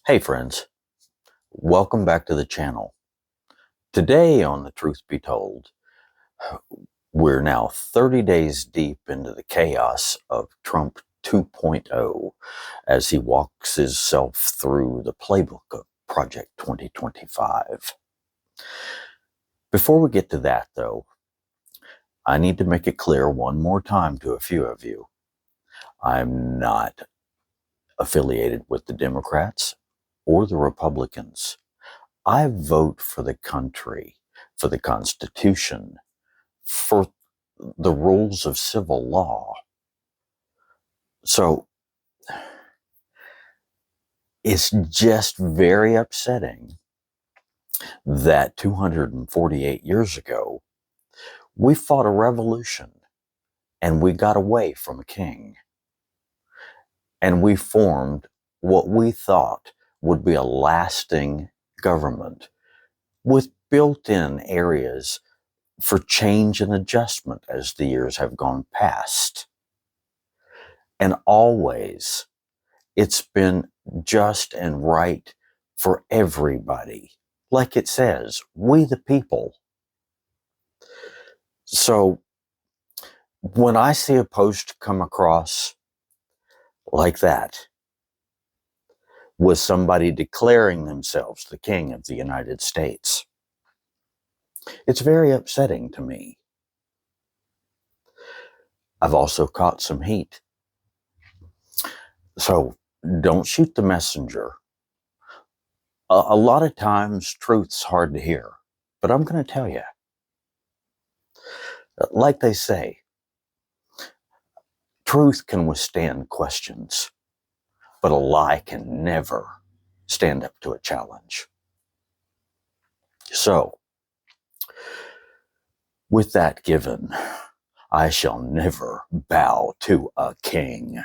Hey friends, welcome back to the channel. Today on The Truth Be Told, we're now 30 days deep into the chaos of Trump 2.0 as he walks himself through the playbook of Project 2025. Before we get to that though, I need to make it clear one more time to a few of you. I'm not affiliated with the Democrats or the Republicans. I vote for the country, for the Constitution, for the rules of civil law. So it's just very upsetting that 248 years ago, we fought a revolution and we got away from a king. And we formed what we thought would be a lasting government with built-in areas for change and adjustment as the years have gone past. And always, it's been just and right for everybody. Like it says, we the people. So when I see a post come across like that, with somebody declaring themselves the king of the United States, it's very upsetting to me. I've also caught some heat. So don't shoot the messenger. A lot of times truth's hard to hear, but I'm going to tell you. Like they say, truth can withstand questions, but a lie can never stand up to a challenge. So, with that given, I shall never bow to a king.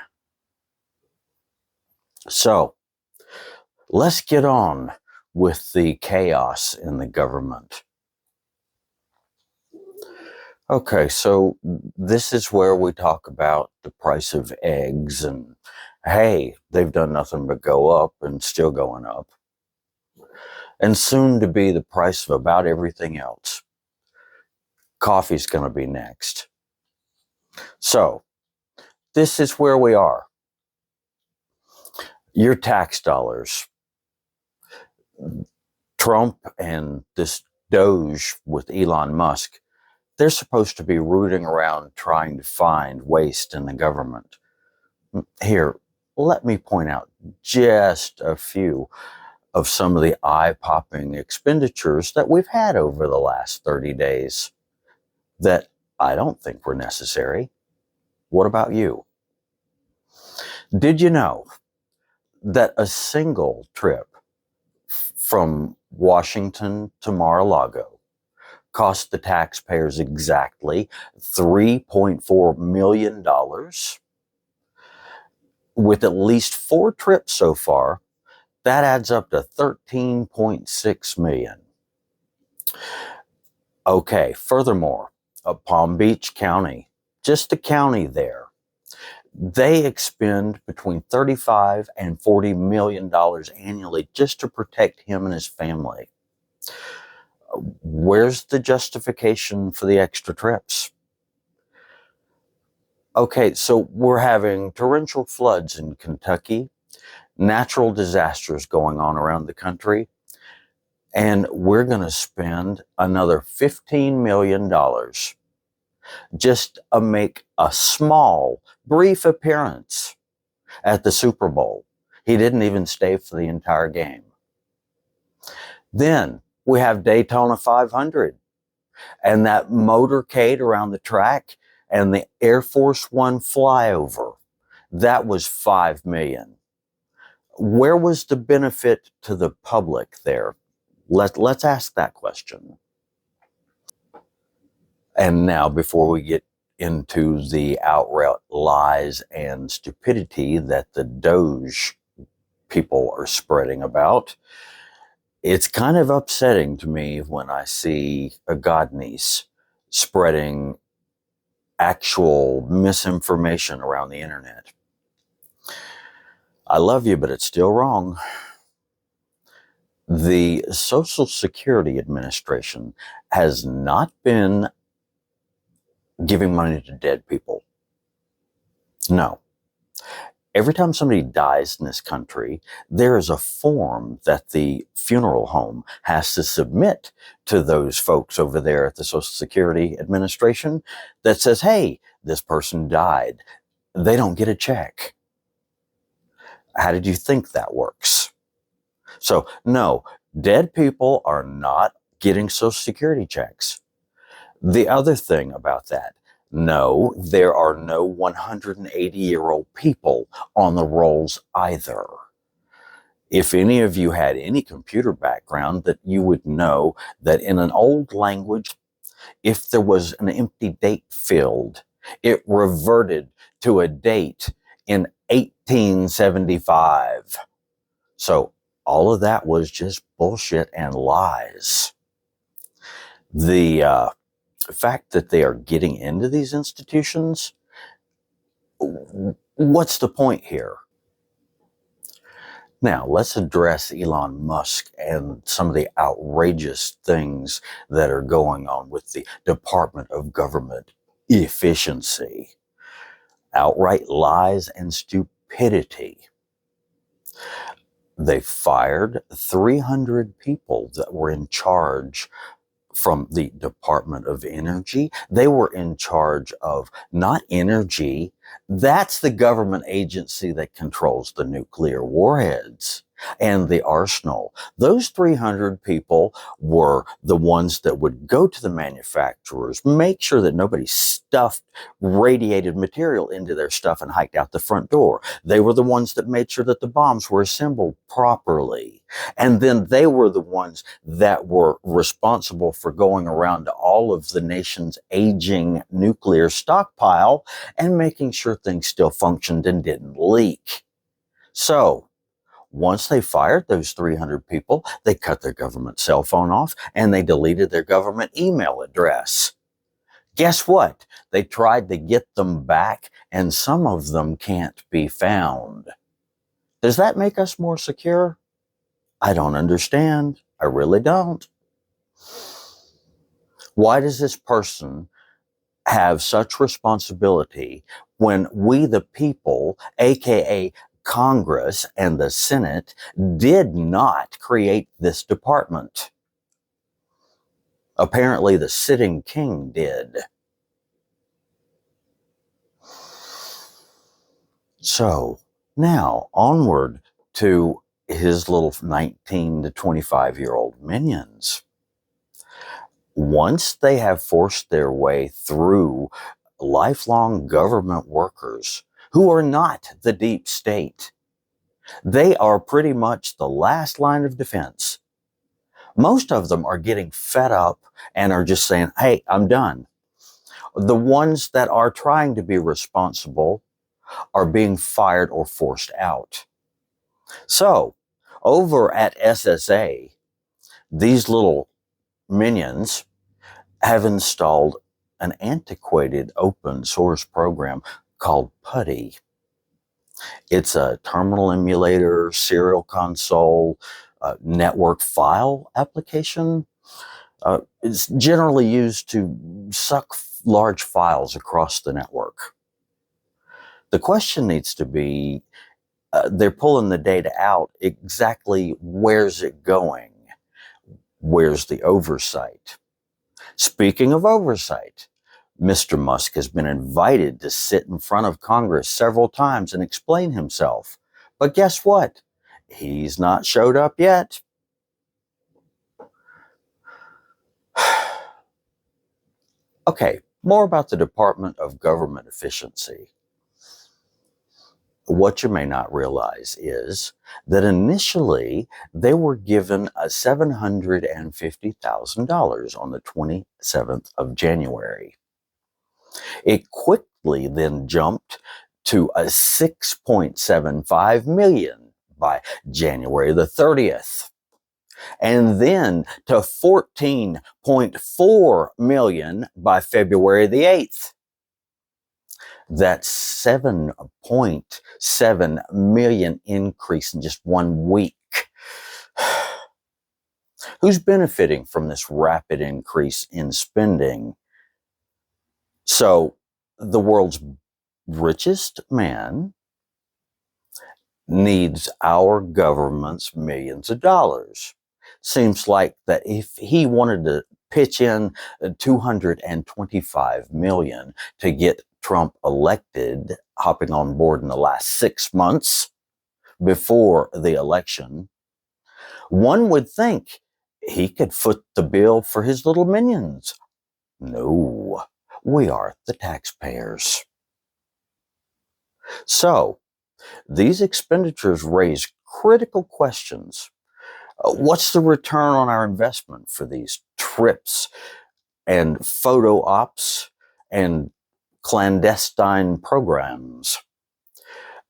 So, let's get on with the chaos in the government. Okay, so this is where we talk about the price of eggs and, hey, they've done nothing but go up and still going up. And soon to be the price of about everything else. Coffee's going to be next. So, this is where we are. Your tax dollars. Trump and this Doge with Elon Musk, they're supposed to be rooting around trying to find waste in the government. Here, let me point out just a few of some of the eye-popping expenditures that we've had over the last 30 days that I don't think were necessary. What about you? Did you know that a single trip from Washington to Mar-a-Lago cost the taxpayers exactly $3.4 million? With at least 4 trips so far, that adds up to $13.6 million. Okay, furthermore, Palm Beach County, just the county there, they expend between $35 and $40 million annually just to protect him and his family. Where's the justification for the extra trips? Okay, so we're having torrential floods in Kentucky, natural disasters going on around the country, and we're going to spend another $15 million just to make a small, brief appearance at the Super Bowl. He didn't even stay for the entire game. Then we have Daytona 500 and that motorcade around the track and the Air Force One flyover. That was $5 million. Where was the benefit to the public there? Let's ask that question. And now, before we get into the outright lies and stupidity that the Doge people are spreading about, it's kind of upsetting to me when I see a godniece spreading actual misinformation around the internet. I love you, but it's still wrong. The Social Security Administration has not been giving money to dead people. No. Every time somebody dies in this country, there is a form that the funeral home has to submit to those folks over there at the Social Security Administration that says, hey, this person died. They don't get a check. How did you think that works? So, no, dead people are not getting Social Security checks. The other thing about that, no, there are no 180-year-old people on the rolls either. If any of you had any computer background, that you would know that in an old language, if there was an empty date field, it reverted to a date in 1875. So all of that was just bullshit and lies. The fact that they are getting into these institutions, what's the point here? Now, let's address Elon Musk and some of the outrageous things that are going on with the Department of Government Efficiency. Outright lies and stupidity. They fired 300 people that were in charge from the Department of Energy. They were in charge of not energy. That's the government agency that controls the nuclear warheads and the arsenal. Those 300 people were the ones that would go to the manufacturers, make sure that nobody stuffed radiated material into their stuff and hiked out the front door. They were the ones that made sure that the bombs were assembled properly. And then they were the ones that were responsible for going around to all of the nation's aging nuclear stockpile and making sure things still functioned and didn't leak. So, once they fired those 300 people, they cut their government cell phone off and they deleted their government email address. Guess what? They tried to get them back and some of them can't be found. Does that make us more secure? I don't understand. I really don't. Why does this person have such responsibility when we, the people, aka Congress and the Senate, did not create this department? Apparently, the sitting king did. So, now onward to his little 19 to 25-year-old minions. Once they have forced their way through lifelong government workers who are not the deep state, they are pretty much the last line of defense. Most of them are getting fed up and are just saying, hey, I'm done. The ones that are trying to be responsible are being fired or forced out. So, over at SSA, these little minions have installed an antiquated open source program called PUDGY. It's a terminal emulator, serial console, network file application. It's generally used to suck large files across the network. The question needs to be, they're pulling the data out. Exactly where's it going? Where's the oversight? Speaking of oversight, Mr. Musk has been invited to sit in front of Congress several times and explain himself. But guess what? He's not showed up yet. Okay, more about the Department of Government Efficiency. What you may not realize is that initially they were given $750,000 on the 27th of January. It quickly then jumped to a $6.75 million by January the 30th. And then to $14.4 million by February the 8th. That's $7.7 million increase in just 1 week. Who's benefiting from this rapid increase in spending? So, the world's richest man needs our government's millions of dollars. Seems like that if he wanted to pitch in 225 million to get Trump elected, hopping on board in the last 6 months before the election, one would think he could foot the bill for his little minions. No, we are the taxpayers. So, these expenditures raise critical questions. What's the return on our investment for these trips and photo ops and clandestine programs?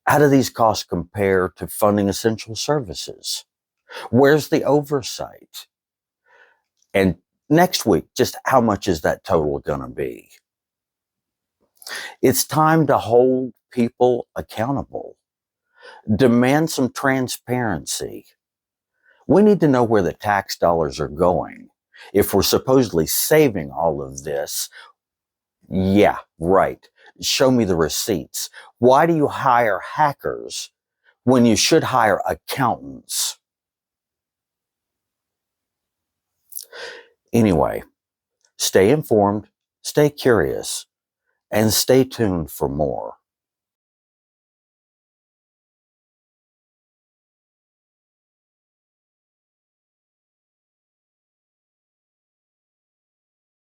How do these costs compare to funding essential services? Where's the oversight? And next week, just how much is that total going to be? It's time to hold people accountable. Demand some transparency. We need to know where the tax dollars are going. If we're supposedly saving all of this, yeah, right. Show me the receipts. Why do you hire hackers when you should hire accountants? Anyway, stay informed, stay curious, and stay tuned for more.